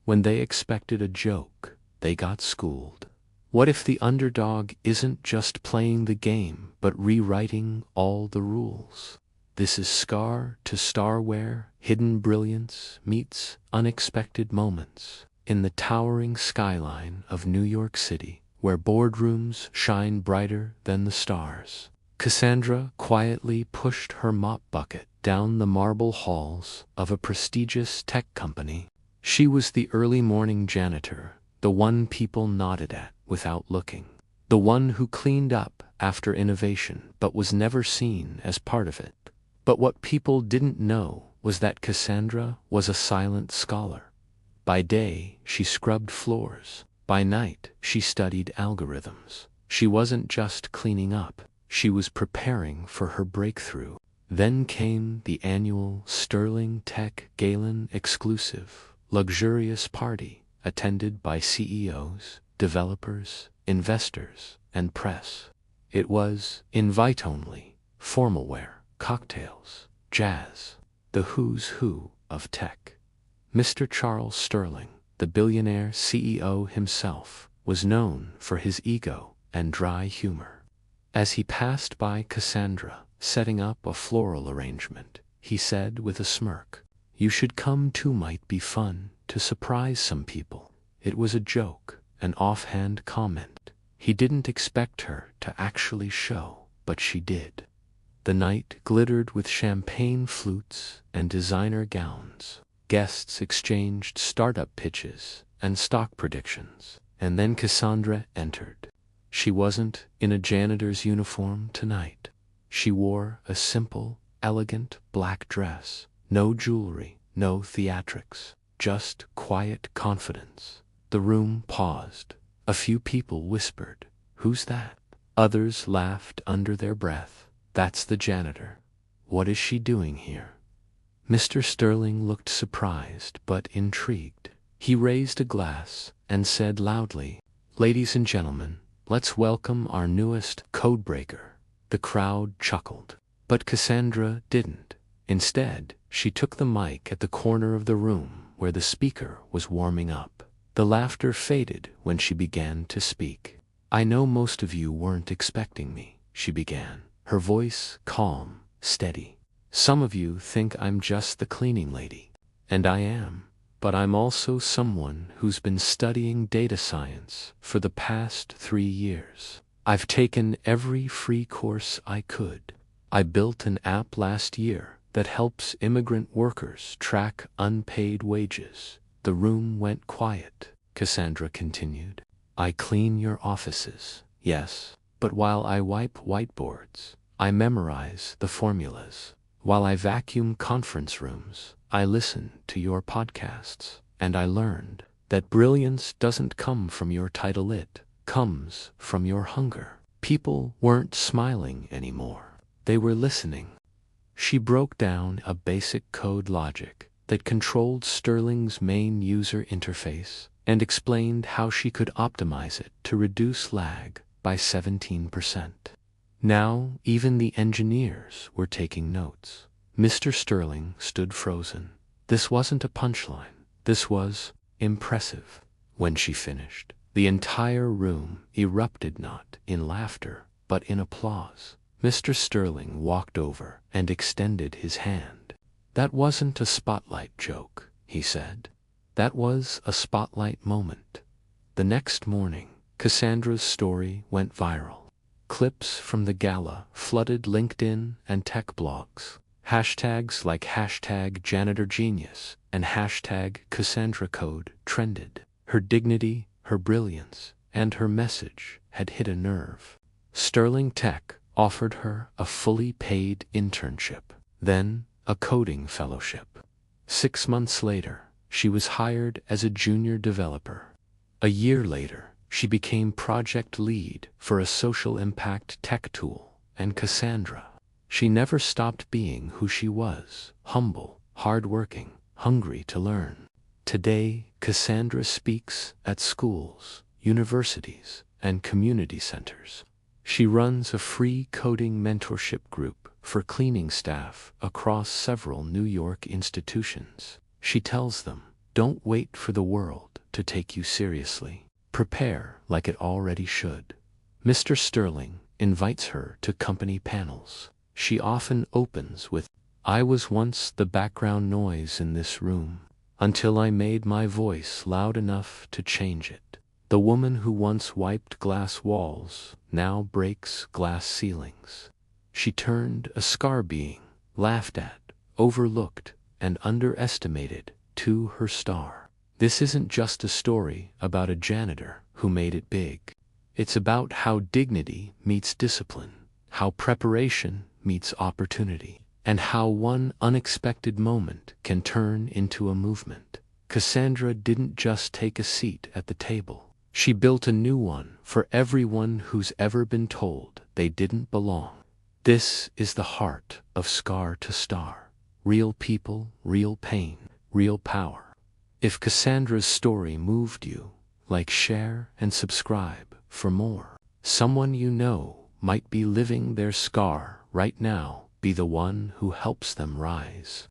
When they expected a joke, they got schooled. What if the underdog isn't just playing the game, but rewriting all the rules? This is Scar to Star, where hidden brilliance meets unexpected moments. In the towering skyline of New York City, where boardrooms shine brighter than the stars, Cassandra quietly pushed her mop bucket down the marble halls of a prestigious tech company. She was the early morning janitor, the one people nodded at without looking, the one who cleaned up after innovation but was never seen as part of it. But what people didn't know was that Cassandra was a silent scholar. By day, she scrubbed floors. By night, she studied algorithms. She wasn't just cleaning up, she was preparing for her breakthrough. Then came the annual Sterling Tech Gala exclusive, luxurious party attended by CEOs, developers, investors, and press. It was invite-only, formal wear, cocktails, jazz, the who's who of tech. Mr. Charles Sterling, the billionaire CEO himself, was known for his ego and dry humor. As he passed by Cassandra, setting up a floral arrangement, he said with a smirk, "You should come too, might be fun to surprise some people." It was a joke, an offhand comment. He didn't expect her to actually show, but she did. The night glittered with champagne flutes and designer gowns. Guests exchanged startup pitches and stock predictions, and then Cassandra entered. She wasn't in a janitor's uniform tonight. She wore a simple, elegant black dress. No jewelry, no theatrics, just quiet confidence. The room paused. A few people whispered, "Who's that?" Others laughed under their breath. "That's the janitor. What is she doing here?" Mr. Sterling looked surprised but intrigued. He raised a glass and said loudly, "Ladies and gentlemen, let's welcome our newest codebreaker." The crowd chuckled, but Cassandra didn't. Instead, she took the mic at the corner of the room where the speaker was warming up. The laughter faded when she began to speak. "I know most of you weren't expecting me," she began, her voice calm, steady. "Some of you think I'm just the cleaning lady, and I am, but I'm also someone who's been studying data science for the past 3 years. I've taken every free course I could. I built an app last year that helps immigrant workers track unpaid wages." The room went quiet. Cassandra continued, "I clean your offices, yes, but while I wipe whiteboards, I memorize the formulas. While I vacuum conference rooms, I listen to your podcasts, and I learned that brilliance doesn't come from your title, it comes from your hunger." People weren't smiling anymore. They were listening. She broke down a basic code logic that controlled Sterling's main user interface and explained how she could optimize it to reduce lag by 17%. Now even the engineers were taking notes. Mr. Sterling stood frozen. This wasn't a punchline. This was impressive. When she finished, the entire room erupted, not in laughter, but in applause. Mr. Sterling walked over and extended his hand. "That wasn't a spotlight joke," he said. "That was a spotlight moment." The next morning, Cassandra's story went viral. Clips from the gala flooded LinkedIn and tech blogs. Hashtags like #JanitorGenius and #CassandraCode trended. Her dignity, her brilliance, and her message had hit a nerve. Sterling Tech offered her a fully paid internship, then a coding fellowship. 6 months later, she was hired as a junior developer. A year later, she became project lead for a social impact tech tool, and Cassandra. She never stopped being who she was: humble, hardworking, hungry to learn. Today, Cassandra speaks at schools, universities, and community centers. She runs a free coding mentorship group for cleaning staff across several New York institutions. She tells them, Don't wait for the world to take you seriously. Prepare like it already should. Mr. Sterling invites her to company panels. She often opens with, "I was once the background noise in this room, until I made my voice loud enough to change it. The woman who once wiped glass walls now breaks glass ceilings. She turned a scar being laughed at, overlooked, and underestimated to her star." This isn't just a story about a janitor who made it big. It's about how dignity meets discipline, how preparation meets opportunity, and how one unexpected moment can turn into a movement. Cassandra didn't just take a seat at the table. She built a new one for everyone who's ever been told they didn't belong. This is the heart of Scar to Star. Real people, real pain, real power. If Cassandra's story moved you, like, share, and subscribe for more. Someone you know might be living their scar right now. Be the one who helps them rise.